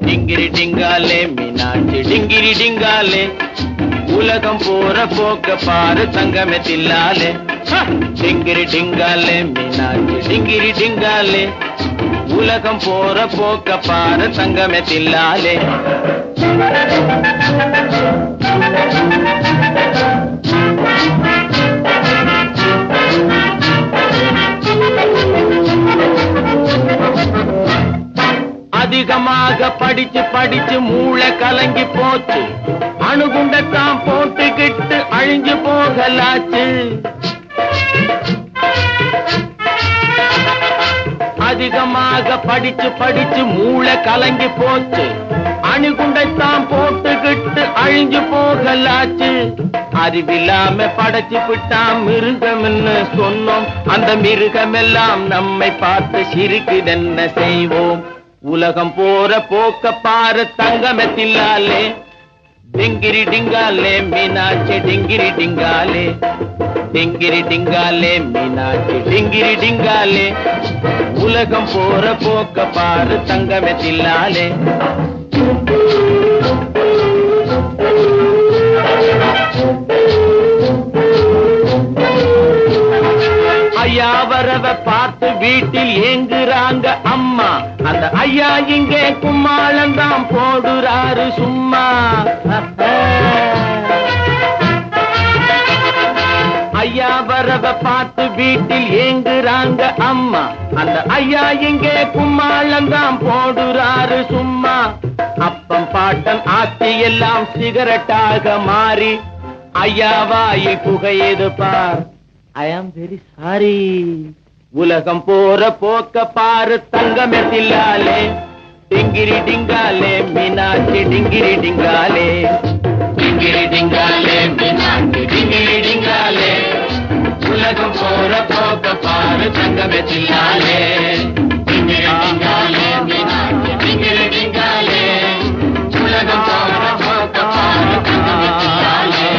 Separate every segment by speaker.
Speaker 1: டிங்கிரி டிங்காலே மீனாட்சி டிங்கிரி டிங்காலே உலகம் போற போக்க பாரு தங்கமே தில்லாலே. டிங்கிரி டிங்காலே மீனாட்சி டிங்கிரி டிங்காலே உலகம் போற போக்க பாரு தங்கமே தில்லாலே. அதிகமாக படிச்சு படிச்சு மூளை கலங்கி போச்சு, அணுகுண்டத்தான் போட்டுக்கிட்டு அழிஞ்சு போகலாச்சு. அதிகமாக படிச்சு படிச்சு மூளை கலங்கி போச்சு, அணுகுண்டத்தான் போட்டுக்கிட்டு அழிஞ்சு போகலாச்சு. அறிவில்லாம படைச்சு விட்டான் மிருகம்னு சொன்னோம், அந்த மிருகமெல்லாம் நம்மை பார்த்து சிரிக்குதென்ன செய்வோம். உலகம் போற போக்க பாரு தங்கமே தில்லாலே. டிங்கிரி டிங்காலே மீனாட்சி டிங்கிரி டிங்காலே. டிங்கிரி டிங்காலே மீனாட்சி டிங்கிரி டிங்காலே உலகம் போற போக்க பாரு தங்கமே தில்லாலே. ஐயா வரவ பார்த்து வீட்டில் ஏங்குறாங்க அம்மா, அந்த ஐயா இங்கே கும்மாளந்தான் போடுறாரு சும்மா. ஐயா வரவ பார்த்து வீட்டில் ஏங்குறாங்க அம்மா, அந்த ஐயா இங்கே கும்மாளந்தான் போடுறாரு சும்மா. அப்பம் பாட்டன் ஆட்சி எல்லாம் சிகரெட்டாக மாறி ஐயாவாயை புகையது பார். I am very sorry. உலகம் போற போக்க பாரு தங்கமே தில்லாலே. டிங்கிரி டிங்காலே மீனாட்சி டிங்கிரி டிங்காலே. டிங்கிரி டிங்காலே மீனாட்சி டிங்கிரி டிங்காலே உலகம் போற போக்க பாரு தங்கமே தில்லாலே. டிங்கிரி டிங்காலே மீனாட்சி டிங்கிரி டிங்காலே உலகம் போற போக்க பாரு தங்கமே தில்லாலே.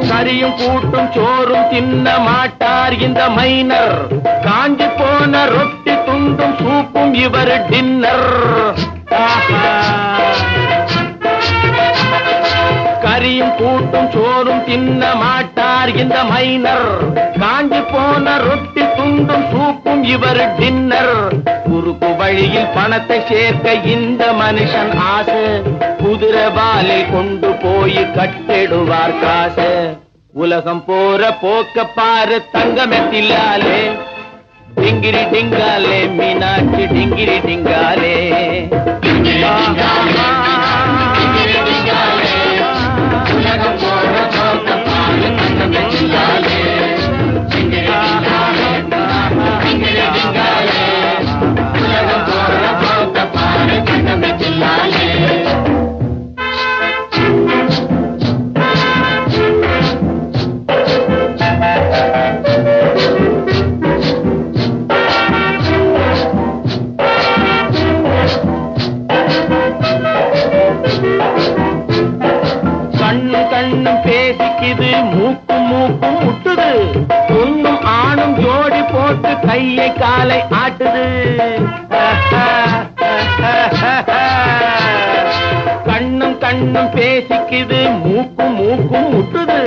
Speaker 1: கரியும் கூட்டும் சோறும் தின்ன மாட்டார் இந்த மைனர், காஞ்சி போன ரொட்டி துண்டும் சூப்பும் இவர் டின்னர். கரியும் கூட்டும் சோறும் தின்ன மாட்டார் இந்த மைனர், காஞ்சி போன ரொட்டி துண்டும் சூப்பும் இவர் டின்னர். குறுக்கு வழியில் பணத்தை சேர்க்க இந்த மனுஷன் ஆசை, குதிரை வாலில் கொண்டு போய் கட்டிடுவார் காசு. உலகம் போற போக்க பாரு தங்கமே தில்லாலே. டிங்கிரி டிங்காலே மீனாட்சி டிங்கிரி டிங்காலே. உலகம் போற போக்க பாரு தங்கமே தில்லாலே. உலகம் போற போக்க பாரு தங்கமே தில்லாலே. கண்ணும் பேசிக்குது, மூக்கும் மூக்கும் முட்டுது, பொண்ணும் ஆணும் ஜோடி போட்டு கையை காலை ஆட்டுது. கண்ணும் கண்ணும் பேசிக்குது, மூக்கும் மூக்கும் முட்டுது,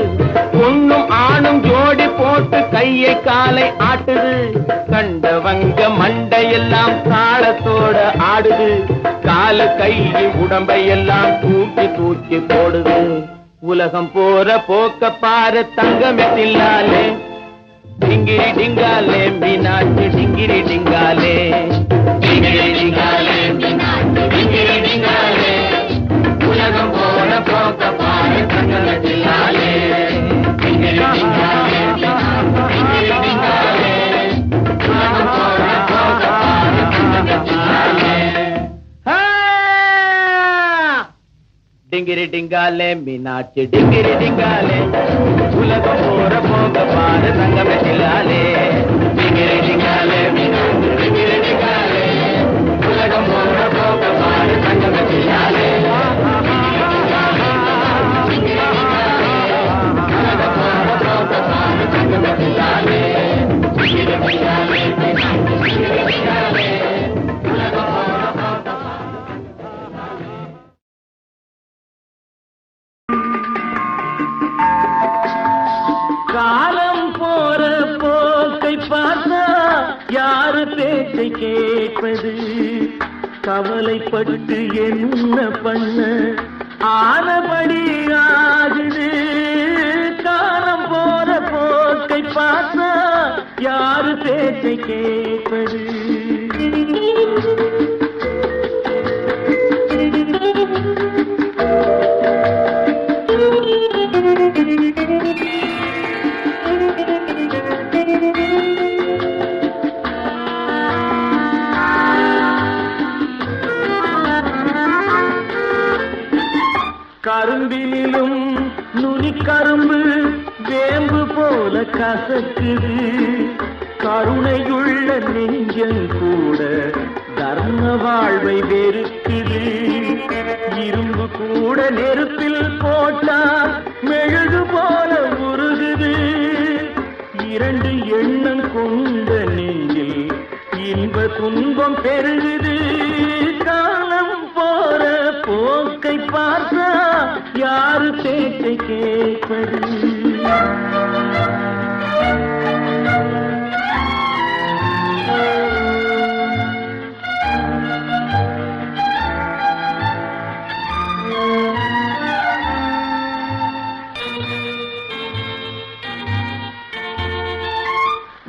Speaker 1: பொண்ணும் ஆணும் ஜோடி போட்டு கையை காலை ஆட்டுது. கண்டவங்க மண்டையெல்லாம் தாளத்தோட ஆடுது, கால கையை உடம்பையெல்லாம் தூக்கி தூக்கி போடுது. உலகம் போற போக்க பாரு தங்கமே தில்லாலே. டிங்கிரி டிங்காலே மீனாட்சி டிங்கிரி டிங்காலே. டிங்கிரி டிங்காலே மீனாட்சி டிங்கிரி டிங்காலே உலகம் போற போக்க பாரு தங்கமே தில்லாலே. டிங்கிரி டிங்காலே மீனாட்சி டிங்கிரி டிங்காலே உலகம் போற டிங்கிரி டிங்காலே மீனாட்சி டிங்கிரி டிங்காலே உலகம் போற போக பாரு தங்கமே தில்லாலே டிங்கிரி டிங்காலே மீனாட்சி டிங்கிரி டிங்காலே உலகம் போற போக பாரு தங்கமே தில்லாலே காலம் போற போக்கை பார்த்தா யாரு பேச்சை கேட்பது கவலைப்பட்டு என்ன பண்ண ஆனபடி ஆகுது காலம் போற போக்கை பார்த்தா யாரு பேச்சை கேட்பது கரும்பிலும் நுனி கரும்பு வேம்பு போல கசக்குது கருணையுள்ள நெஞ்சம் கூட தர்ம வாழ்வை வெறுக்குது இரும்பு கூட நெருப்பில் போட்டா மெழுகு போல உருகுது இரண்டு எண்ணம் கொண்ட நெஞ்சில் இன்ப துன்பம் பெருகுது காலம் போற போக்கை பார்த்தா யாரு பேச்சை கேட்பது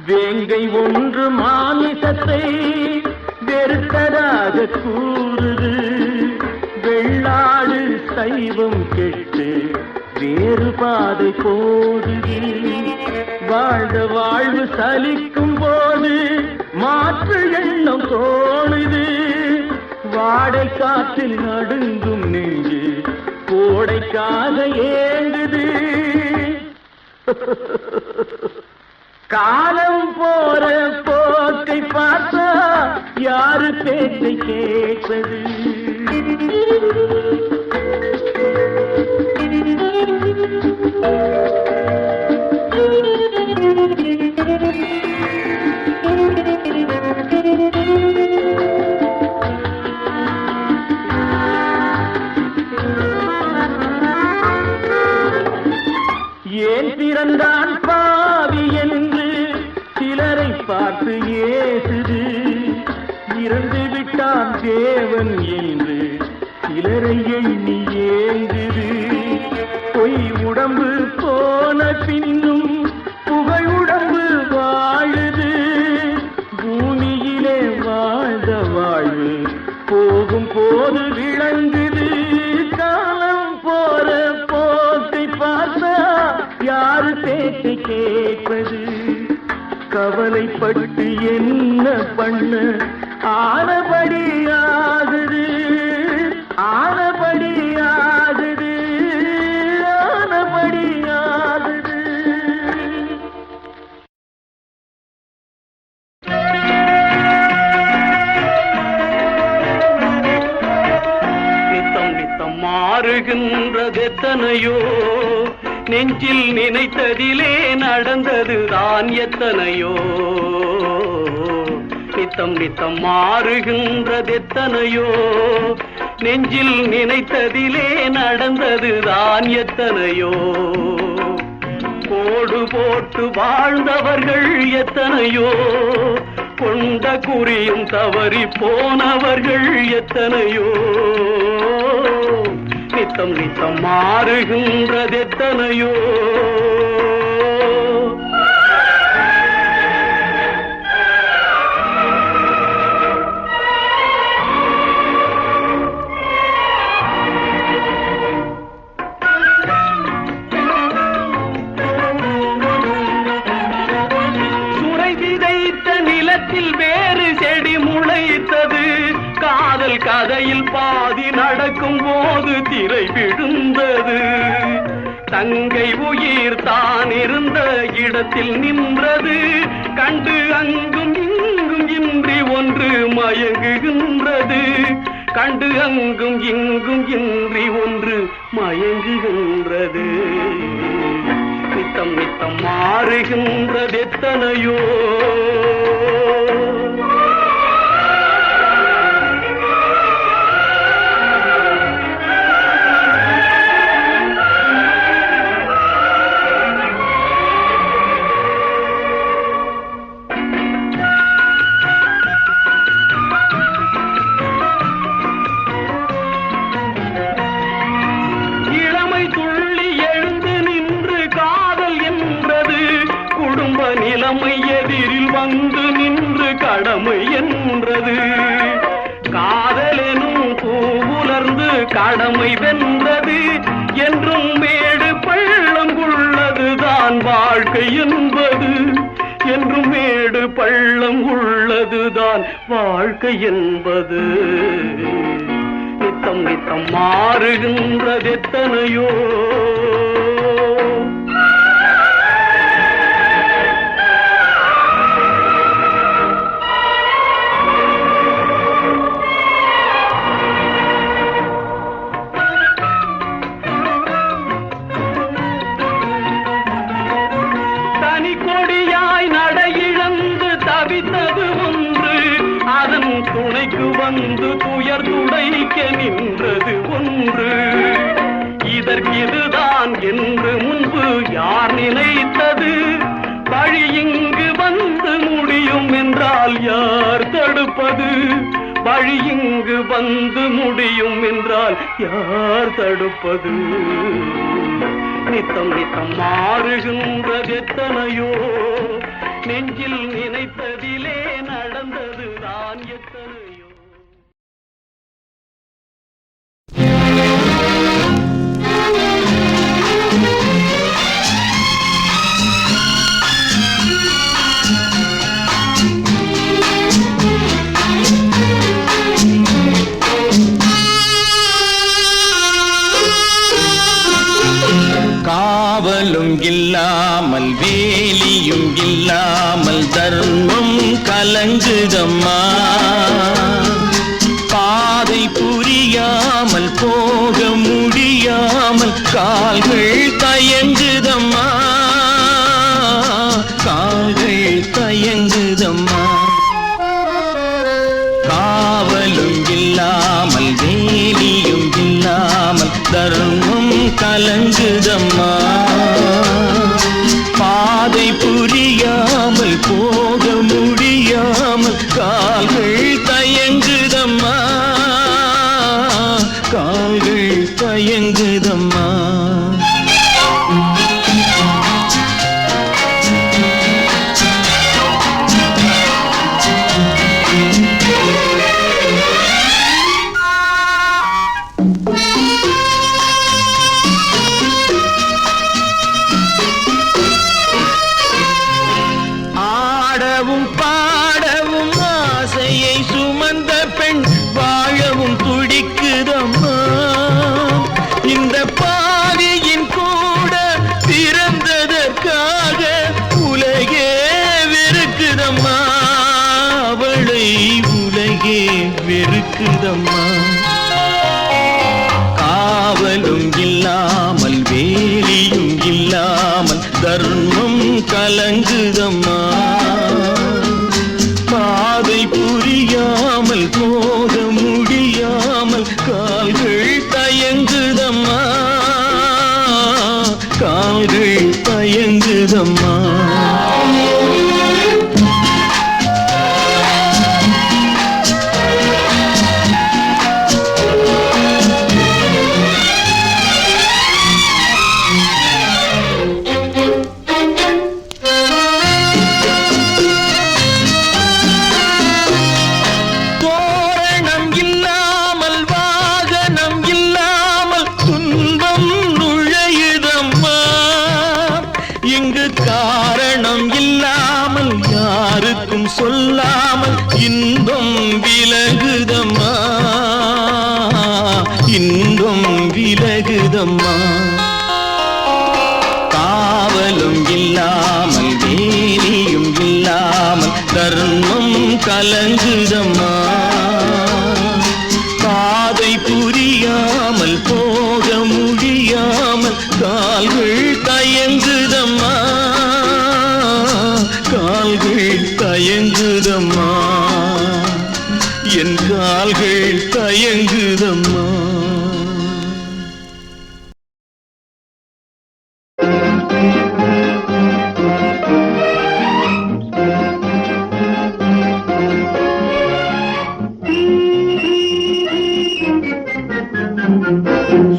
Speaker 1: வேங்கை ஒன்று மாமிசத்தை வெறுத்ததாக கூறுது வெள்ளாடு சைவம் கெட்டு வேறு பாதை போகுது வாழ்ந்த வாழ்வு சலிக்கும் போது மாற்று எண்ணம் தோணுது வாடை காற்றில் நடுங்கும் நெஞ்சு கோடைக்காக ஏங்குது காலம் போற போக்கை பார்த்தா யாரு பேச்சை கேட்பது ஏன் பிறந்தான் பாவி என்று சிலரை பார்த்து ஏசுது இறந்து விட்டான் தேவன் என்று சிலரை எண்ணி ஏங்குது பொய் உடம்பு போன பின்னும் புகழ் உடம்பு வாழுது பூமியிலே வாழ்ந்த வாழ்வு போகும் போது விளங்குது காலம் போற போக்கை பார்த்தா யாரு பேச்சை கேட்பது கவலைப்பட்டு என்ன பண்ண ஆனபடி ஆகுது ஆனபடி ஆகுது ஆனபடி ஆகுது நித்தம் நித்தம் மாறுகின்றது எத்தனையோ நெஞ்சில் நினைத்ததிலே நடந்ததுதான் எத்தனையோ நித்தம் நித்தம் மாறுகின்றது எத்தனையோ நெஞ்சில் நினைத்ததிலே நடந்ததுதான் எத்தனையோ கோடு போட்டு வாழ்ந்தவர்கள் எத்தனையோ கொண்ட குறியும் தவறி போனவர்கள் எத்தனையோ நித்தம் நித்தம் மாறுகின்றது எத்தனையோ சுரை விதைத்த நிலத்தில் வேறு செடி முளைத்தது காதல் கதையில் பாதி நடக்கும் போது
Speaker 2: திரை விழுந்தது. தங்கை உயிர் தான் இருந்த இடத்தில் நின்றது. கண்டு அங்கும் இங்கும் இன்றி ஒன்று மயங்குகின்றது. கண்டு அங்கும் இங்கும் இன்றி ஒன்று மயங்குகின்றது. நித்தம் நித்தம் மாறுகின்றது எத்தனையோ. நிலைமை எதிரில் வந்து நின்று கடமை என்றது. காதலெனும் பூவுலர்ந்து கடமை வென்றது. என்றும் மேடு பள்ளம் உள்ளதுதான் வாழ்க்கை என்பது. என்றும் மேடு பள்ளம் உள்ளதுதான் வாழ்க்கை என்பது. நித்தம் நித்தம் மாறுகின்றது எத்தனையோ. துணைக்கு வந்து துயர் துடைக்க நின்றது ஒன்று. இதற்கு இதுதான் என்று முன்பு யார் நினைத்தது? வழி இங்கு வந்து முடியும் என்றால் யார் தடுப்பது? வழி இங்கு வந்து முடியும் என்றால் யார் தடுப்பது? நித்தம் நித்தம் மாறுகின்றது எத்தனையோ. நெஞ்சில் நினைத்ததிலே நடந்தது தான் எத்தனையோ.
Speaker 1: காவலும் இல்லாமல் வேலியும் இல்லாமல் தர்மம் கலங்குதம்மா. பாதை புரியாமல் போக முடியாமல் கால்கள் தயங்குதம்மா. கால்கள் தயங்குதம்மா. காவலும் இல்லாமல் வேலியும் இல்லாமல் தர்மம் கலங்குதம்மா. பாதை புரியாமல் போக முடியாமல் கால்கள் தயங்குதம்மா. கால்கள் தயங்குதம்மா. வெறுக்குதம்மா. காவலும் இல்லாமல் வேலியும் இல்லாமல் தர்மம் கலங்குதம்மா. பாதை புரியாமல் போக முடியாமல் கால்கள் தயங்குதம்மா. கால்கள் தயங்குதம்மா. சொல்லாமல் இன்பம் விலகுதம்மா. இன்பம்
Speaker 3: கலங்குதம்மா பாதை புரியாமல் போக முடியாமல் கால்கள் தயங்குதம்மா கால்கள் தயங்குதம்மா என் கால்கள் தயங்குதம்மா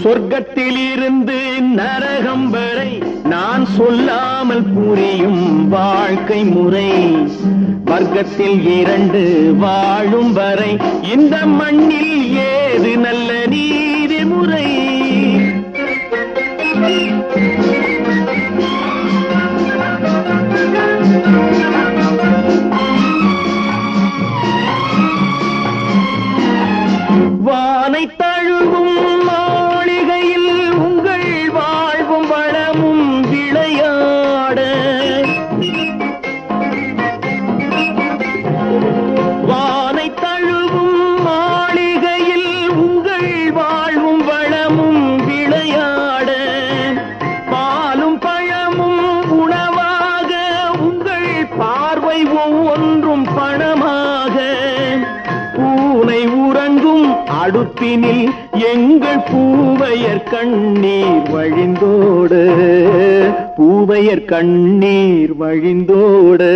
Speaker 1: சொர்க்கத்திலிருந்து நரகம் வரை நான் சொல்லாமல் புரியும் வாழ்க்கை முறை வர்க்கத்தில் 2 வாழும் வரை இந்த மண்ணில் ஏது நல்ல நீதிமுறை வானை தழுவும் மாளிகையில் உங்கள் வாழ்வும் வளமும் விளையாட வானை தழுவும் மாளிகையில் உங்கள் வாழ்வும் வளமும் விளையாட பாலும் பழமும் உணவாக உங்கள் பார்வை ஒவ்வொன்றும் பணமாக பூனை உறங்கும் அடுப்பினில் எங்கள் பூவையர் கண்ணீர் வழிந்தோடு பூவையர் கண்ணீர் வழிந்தோடு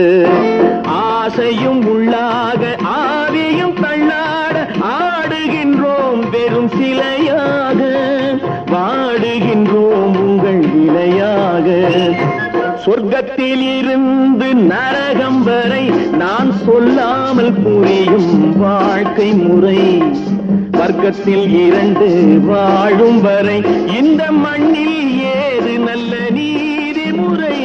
Speaker 1: ஆசையும் உள்ளாக ஆவியும் தள்ளாட ஆடுகின்றோம் வெறும் சிலையாக வாடுகின்றோம் உங்கள் விலையாக சொர்க்கத்தில் இருந்து நரகம் வரை நான் சொல்லாமல் புரியும் வாழ்க்கை முறை வர்க்கத்தில் 2 வாழும் வரை இந்த மண்ணில் ஏது நல்ல நீதிமுறை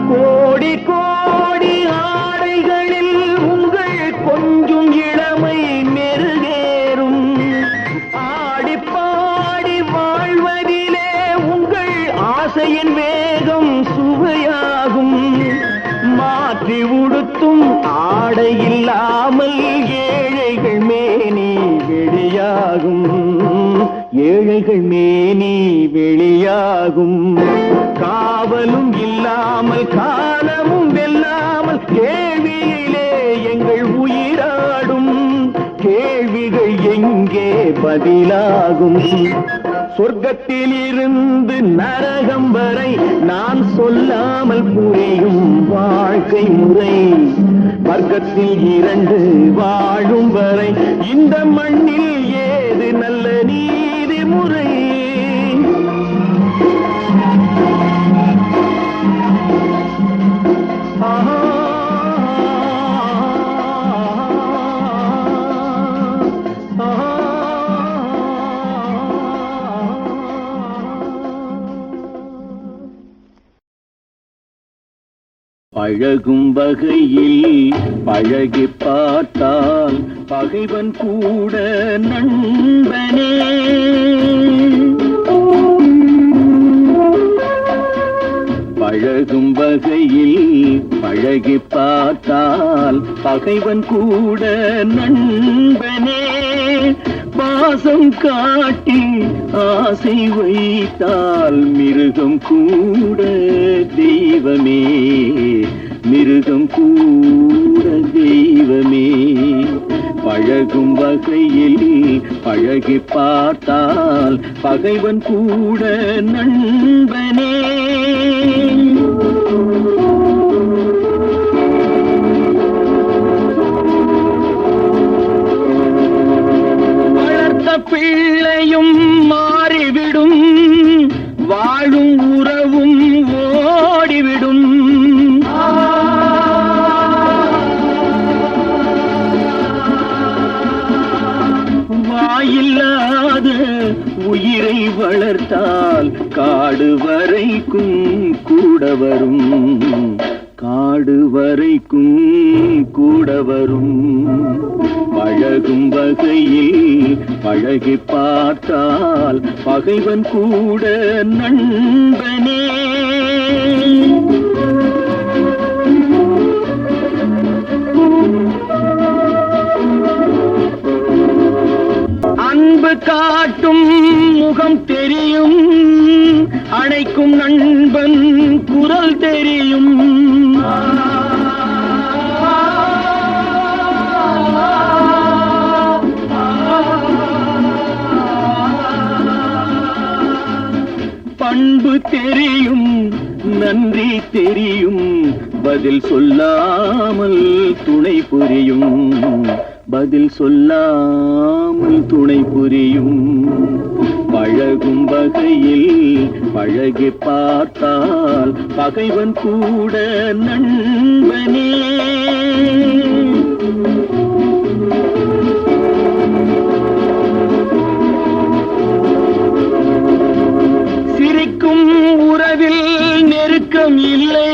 Speaker 1: கோடி கோடி ஆடைகளில் உங்கள் கொஞ்சம் இளமை மெருகேறும் ஆடி பாடி வாழ்வதிலே உங்கள் ஆசையின் வேகம் சுவையாகும் மாற்றி உடுத்தும் ஆடை இல்லாமல் ஏழைகள் மேனி வெளியாகும் ஏழைகள் மேனி வெளியாகும் காவலும் இல்லாமல் காலமும் வெல்லாமல் கேள்வியிலே எங்கள் உயிராடும் கேள்விகள் எங்கே பதிலாகும் சொர்க்கத்தில் இருந்து நரகம் வரை நான் சொல்லாமல் புரியும் வாழ்க்கை முறை வர்க்கத்தில் 2 வாழும் வரை இந்த மண்ணில் ஏது நல்ல நீதிமுறை பழகும் வகையில் பழகி பார்த்தால் பகைவன் கூட நண்பனே பழகும் வகையில் பழகி பார்த்தால் பகைவன் கூட நண்பனே பாசம் காட்டி ஆசை வைத்தால் மிருகம் கூட தெய்வமே மிருகம் கூட தெய்வமே பழகும் வகையில் பழகி பார்த்தால் பகைவன் கூட நண்பனே பிள்ளையும் மாறிவிடும் வாழும் உறவும் ஓடிவிடும் வாயில்லாத உயிரை வளர்த்தால் காடு வரைக்கும் கூட வரும்
Speaker 3: ஆடு வரைக்கும் கூட வரும் பழகும் வகையில் பழகி பார்த்தால் பகைவன் கூட நண்பனே. அன்பு காட்டும் முகம் தெரியும், அணைக்கும் நண்பன் குரல் தெரியும். பண்பு தெரியும், நன்றி தெரியும், பதில் சொல்லாமல் துணை புரியும், பதில் சொல்லாமல் துணை புரியும். பழகும் வகையில் பழகி பார்த்தால் பகைவன் கூட நண்பனே. சிரிக்கும் உறவில் நெருக்கம் இல்லை,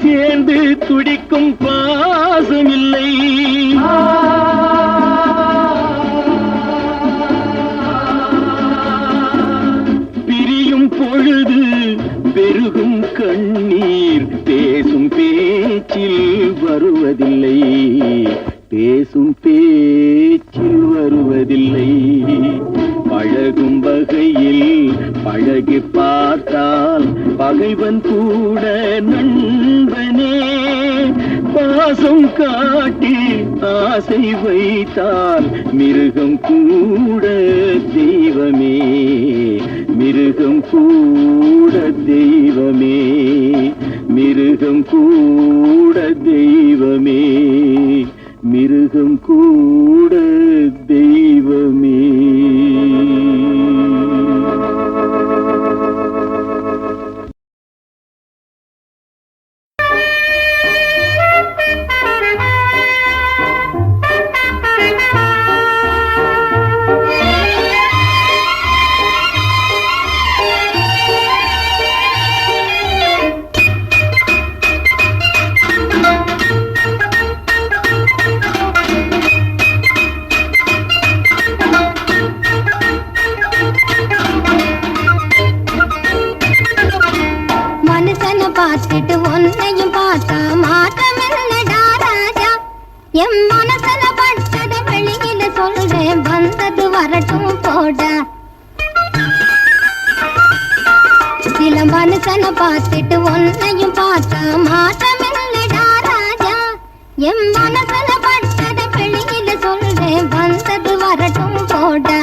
Speaker 3: சேர்ந்து துடிக்கும் பாசம் இல்லை. பிரியும் பொழுது பெருகும் கண்ணீர் பேசும் பேச்சில் வருவதில்லை, பேசும் பேச்சில் வருவதில்லை. பழகும் வகையில் பழகி பார்த்தால் பகைவன் கூட நண்பனே. பாசம் காட்டி ஆசை வைத்தால் மிருகம் கூட தெய்வமே, மிருகம் கூட தெய்வமே, மிருகம் கூட தெய்வமே, மிருகம் கூட தெய்வமே.
Speaker 4: பார்த்துட்டு ஒன்னையும் பார்த்தா மாற்றம் இல்லடா ராஜா. என் மனசுல பட்டத வெளியில சொல்றேன், வந்தது வரட்டும் போடா. சில மனுஷனை பார்த்துட்டு ஒன்னையும் பார்த்தா மாற்றம் இல்லடா ராஜா. என் மனசுல பட்டத வெளியில சொல்றேன், வந்தது வரட்டும் போடா.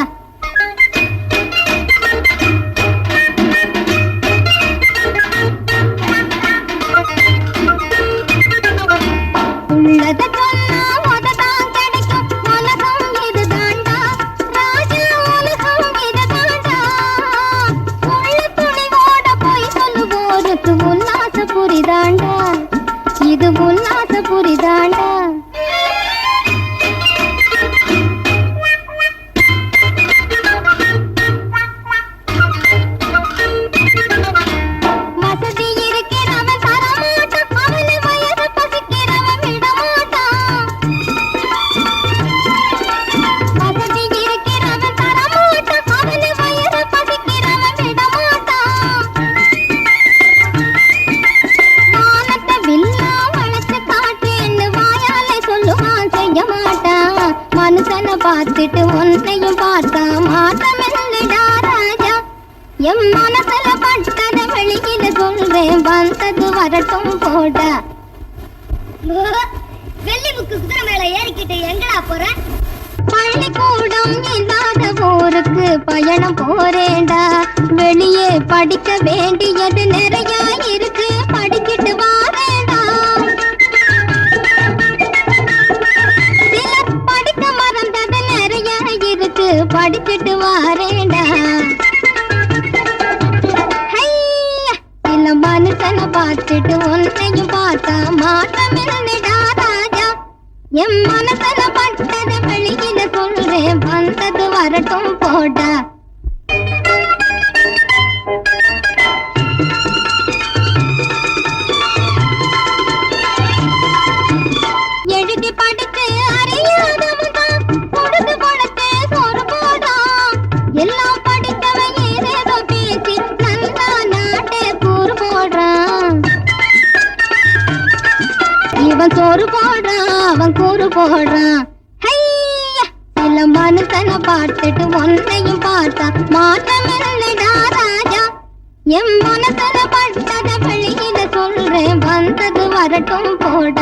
Speaker 4: இது உல்லாச புரிதாண்டா. வசதி இருக்கிறவன் தரமாட்டான், அவனு வயது பசிக்கிறவன் விடமாட்டான். வசதி இருக்கிறவன் தரமாட்டான், அவனு வயது பசிக்கிறவன் விடமாட்டான். வானத்தை வில்லா வளைச்சு காட்டேன்னு வாயாலே சொல்லுவான், செய்ய மாட்டான். மனுஷனை பார்த்துட்டு ஒன்னையும் பார்த்தா மாற்றம் இல்லடா ராஜா. என் மனசுல பட்டத வெளியில சொல்றேன், வந்தது வரட்டும் போடா. வெள்ளி முக்கு குதிரை மேல ஏறிக்கிட்டு எங்கடா போற? பள்ளிக்கூடம் இல்லாத ஊருக்கு பயணம் போறேன்டா. வெளியே படிக்க வேண்டியது நிறைய இருக்கு, படிக்கிட்டு வாரேன்டா. சிலர் படிக்க மறந்தது நிறைய இருக்கு, படிக்கிட்டு வாரேன்டா. சில மனுஷனை பார்த்துட்டு ஒன்னையும் பார்த்தா மாற்றம் இல்லடா ராஜா. என் மனசுல பட்டது வெளியில சொல்றேன், வந்தது வரட்டும் போடா. படிச்சு அறியாதவன் தான் கொடுத்து கொடுத்து சோறு போடுறான். எல்லாம் படித்தவன் ஏதேதோ பேசி நல்லா நாட்டை கூறு போடுறான். இவன் சோறு போடுறான், அவன் கூறு போடுறான். சில மனுஷனை பார்த்துட்டு ஒன்னையும் பார்த்தா மாற்றம் இல்லடா ராஜா. என் மனசுல பட்டத வெளியில சொல்றேன், வந்தது வரட்டும் போட.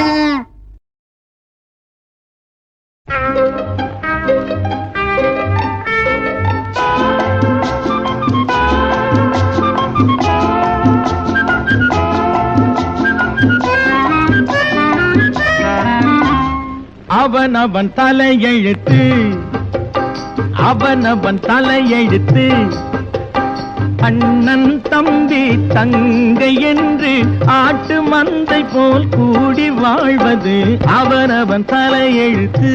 Speaker 3: அவன் தலையெழுத்து, அவன் தலையெழுத்து. அண்ணன் தம்பி தங்கை என்று ஆட்டு மந்தை போல் கூடி வாழ்வது அவன் தலையெழுத்து.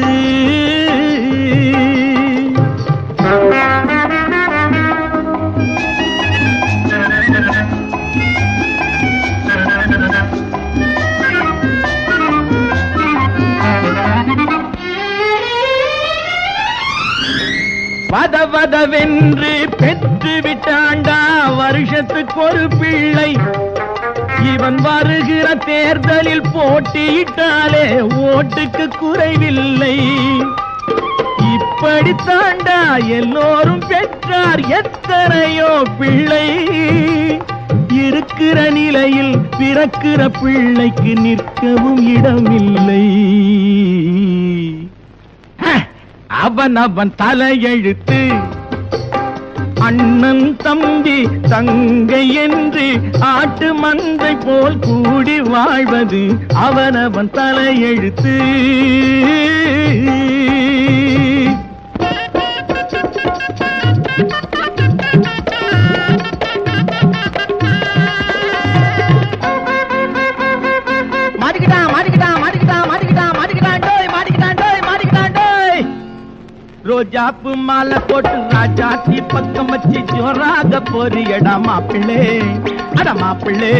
Speaker 3: வதவதவென்று பெற்று விட்டாண்டா வருஷத்துக்கு ஒரு பிள்ளை. இவன் வருகிற தேர்தலில் போட்டியிட்டாலே ஓட்டுக்கு குறைவில்லை. இப்படித்தாண்டா எல்லோரும் பெற்றார் எத்தனையோ பிள்ளை. இருக்கிற நிலையில் பிறக்கிற பிள்ளைக்கு நிற்கவும் இடமில்லை. அவன் தலையெழுத்து. அண்ணன் தம்பி தங்கை என்று ஆட்டு மந்தை போல் கூடி வாழ்வது அவன் தலையெழுத்து. ரோஜாப்பு மாலை போட்டு ராஜாத்தி பக்கம் வச்சு ஜோராக போறியடா மாப்பிள்ளே. அட மாப்பிள்ளே,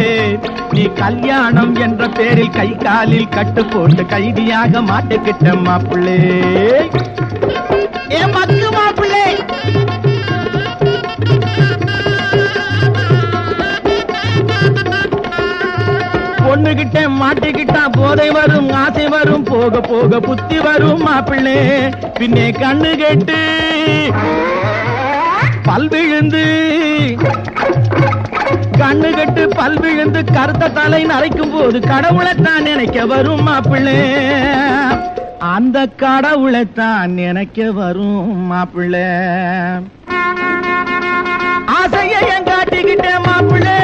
Speaker 3: நீ கல்யாணம் என்ற பேரில் கை காலில் கட்டு போட்டு கைதியாக மாட்டுக்கிட்ட மாப்பிள்ளே. ஏ மக்கு மாப்பிள்ளே, பொண்ணுகிட்ட மாட்டிக்கிட்டா போதை வரும், ஆசை வரும், போக போக புத்தி வரும் மாப்பிள்ளே. பின்னே கண்ணு கெட்டு பல் விழுந்து, கண்ணு கெட்டு பல் விழுந்து கருத்த தலை நரைக்கும் போது கடவுளைத்தான் நினைக்க வரும் மாப்பிள்ளே. அந்த கடவுளைத்தான் நினைக்க வரும் மாப்பிள்ளே. ஆசையை என் காட்டிக்கிட்ட மாப்பிள்ளே,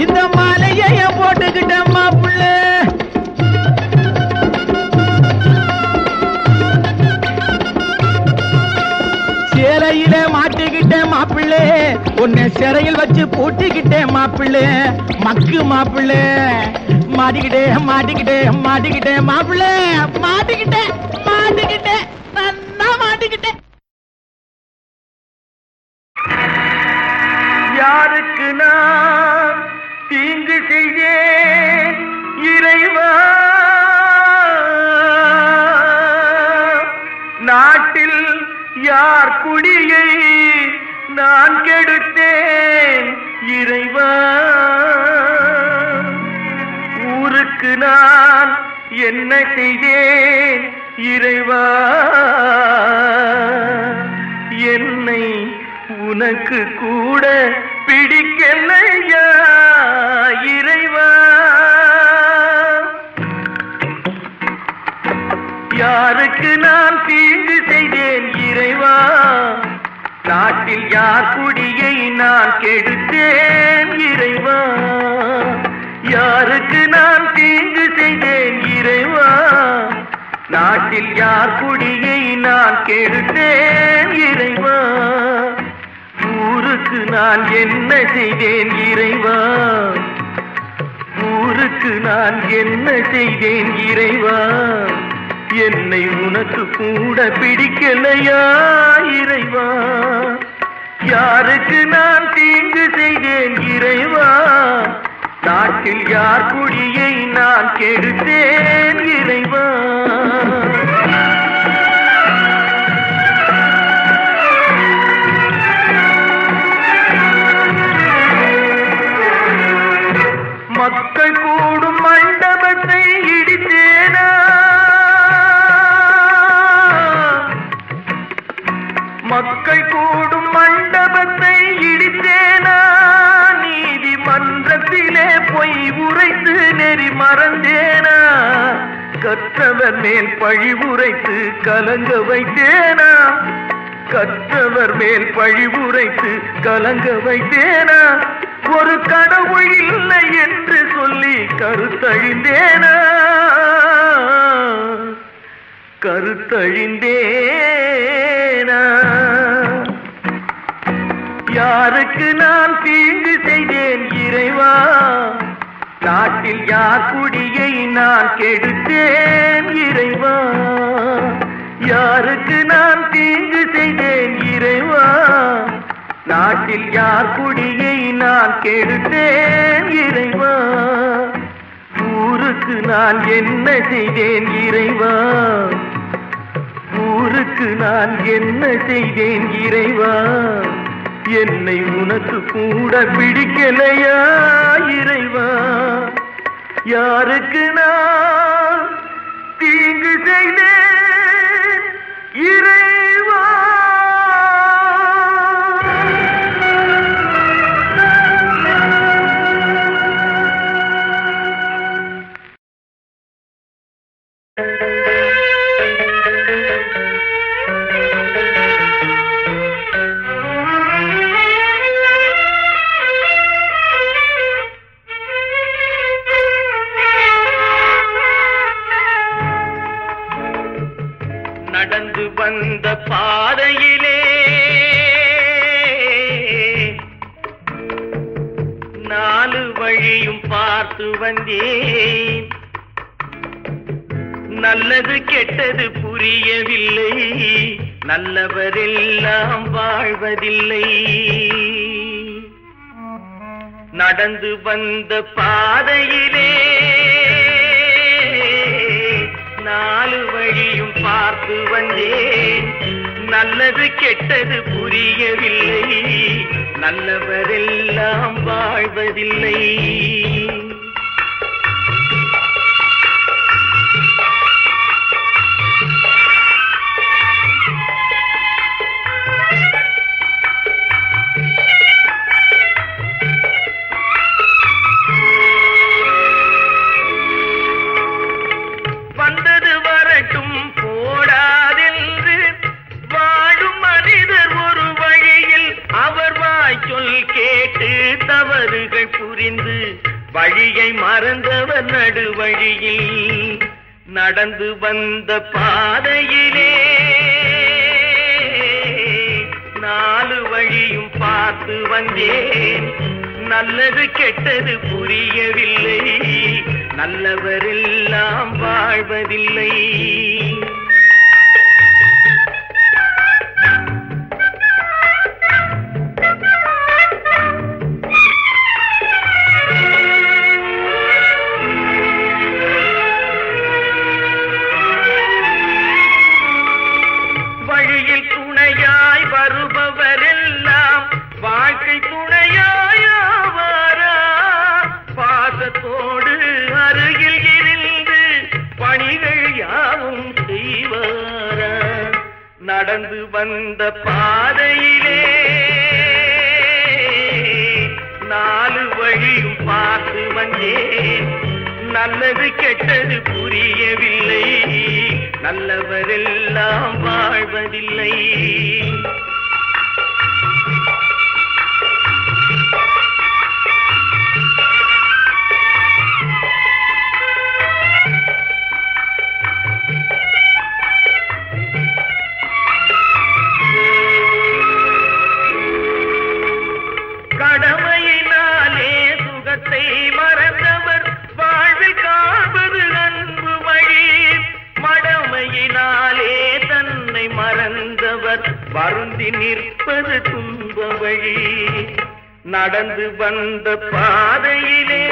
Speaker 3: இந்த மாலையை என் போட்டுக்கிட்ட மாப்பிள்ளே. சேலையில மாட்டிக்கிட்டேன் மாப்பிள்ளே, உன்னை சிறையில் வச்சு பூட்டிக்கிட்டேன் மாப்பிள்ளே. மக்கு மாப்பிள்ளே, மாட்டிக்கிட்டே மாட்டிக்கிட்டே மாட்டிக்கிட்டே மாப்பிள்ளே. மாட்டிக்கிட்டேன் மாட்டிக்கிட்டேன் நல்லா மாட்டிக்கிட்டேன். யாருக்கு நான் தீங்கு செய்தேன் இறைவா? நாட்டில் யார் குடியை நான் கெடுத்தேன் இறைவா? ஊருக்கு நான் என்ன செய்தேன் இறைவா? என்னை உனக்கு கூட பிடிக்கலையா இறைவா? யாருக்கு நான் தீங்கு செய்தேன் இறைவா? நாட்டில் யார் குடியை நான் கெடுத்தேன் இறைவா? யாருக்கு நான் தீங்கு செய்தேன் இறைவா? நாட்டில் யார் குடியை நான் கெடுத்தேன் இறைவா? ஊருக்கு நான் என்ன செய்தேன் இறைவா? ஊருக்கு நான் என்ன செய்தேன் இறைவா? என்னை உனக்கு கூட பிடிக்கலையா இறைவா? யாருக்கு நான் தீங்கு செய்தேன் இறைவா?
Speaker 1: நாட்டில் யார் குடியை நான் கெடுத்தேன் இறைவா மக்கள் கூடும் மண்டபத்தை இடித்தேனா மக்கள் கூடும் மண்டபத்தை இடித்தேனா நீதிமன்றத்திலே பொய் உரைத்து நெறி மறந்தேனா கற்றவர் மேல் பழி உரைத்து கலங்க வைத்தேனா கற்றவர் மேல் பழி உரைத்து கலங்க வைத்தேனா ஒரு கடவுள் இல்லை என்று சொல்லி கருத்தழிந்தேனா கருத்தழிந்தேனா யாருக்கு நான் தீங்கு செய்தேன் இறைவா நாட்டில் யார் குடியை நான் கெடுத்தேன் இறைவா யாருக்கு நான் தீங்கு செய்தேன் இறைவா நாட்டில் யார் குடியை நான் கெடுத்தேன் இறைவா ஊருக்கு நான் என்ன செய்தேன் இறைவா ஊருக்கு நான் என்ன செய்தேன் இறைவா என்னை உனக்கு கூட பிடிக்கலையா இறைவா யாருக்கு நான் தீங்கு செய்தேன் இறைவா நடந்து வந்த பாதையிலே நாலு வழியும் பார்த்து வந்தேன் நல்லது கெட்டது புரியவில்லை நல்லவரெல்லாம் வாழ்வதில்லை நடந்து வந்த பாதையிலே நாலு வழியும் பார்த்து வந்தேன் நல்லது கெட்டது புரியவில்லை நல்லவரெல்லாம் வாழ்வதில்லை வந்தது வரட்டும் போடாதென்று வாழும் மனிதர் ஒரு வழியில் அவர் வாய்ச்சொல் கேட்டு தவறுகள் புரிந்து வழியை மறந்தவர் நடுவழியில் நடந்து வந்த பாதையிலே நாலு வழியும் பார்த்து வந்தேன் நல்லது கெட்டது புரியவில்லை நல்லவரெல்லாம் வாழ்வதில்லை வழியில் துணையாய் வருபவரெல்லாம் வாழ்க்கை துணையாயாவாரா பாசத்தோடு அருகில் இருந்து பணிகள் யாவும் செய்வாரா நடந்து வந்த பாதையிலே நாலு வழியும் பார்த்து வந்தேன் நல்லது கெட்டது புரியவில்லை நல்லவரெல்லாம் வாழ்வதில்லை கடமையினாலே சுகத்தை மறந்தவர் வாழ்வில் காண்பது அன்பு வழி மடமையினாலே தன்னை மறந்தவர் வருந்தி நிற்பது துன்ப வழி நடந்து வந்த பாதையிலே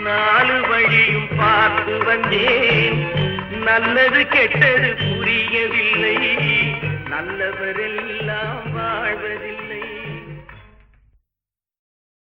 Speaker 2: நாலு வழியும் பார்த்து வந்தேன், நல்லது கெட்டது புரியவில்லை, நல்லவரெல்லாம் வாழ்வதில்லை.